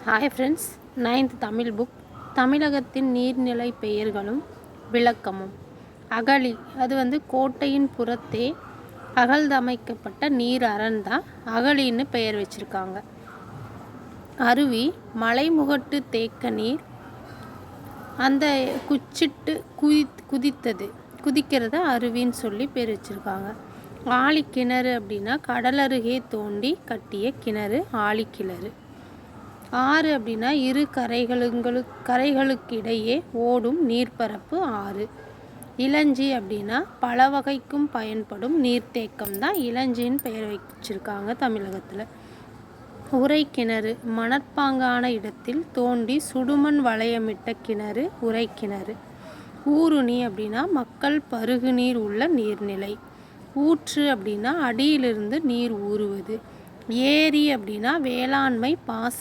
Hi friends, 9th Tamil book. தமிழகத்தின் நீர்நிலை பெயர்களும் விளக்கமும். அகழி, அது கோட்டையின் புறத்தே அகழ்ந்தமைக்கப்பட்ட நீர் அரண் தான் அகழின்னு பெயர் வச்சுருக்காங்க. அருவி, மலைமுகட்டு தேக்க நீர் அந்த குச்சிட்டு குதிக்கிறத அருவின்னு சொல்லி பேர் வச்சுருக்காங்க. ஆழிக்கிணறு அப்படின்னா கடலருகே தோண்டி கட்டிய கிணறு ஆழிக்கிணறு. ஆறு அப்படின்னா இரு கரைகளுக்கிடையே ஓடும் நீர்ப்பரப்பு ஆறு. இளஞ்சி அப்படின்னா பல வகைக்கும் பயன்படும் நீர்த்தேக்கம் தான் இளஞ்சின்னு பெயர் வச்சிருக்காங்க தமிழகத்தில். உறைக்கிணறு, மணற்பாங்கான இடத்தில் தோண்டி சுடுமண் வளையமிட்ட கிணறு உறைக்கிணறு. ஊருணி அப்படின்னா மக்கள் பருகு நீர் உள்ள நீர்நிலை. ஊற்று அப்படின்னா அடியிலிருந்து நீர் ஊறுவது. ஏரி அப்படின்னா வேளாண்மை பாசன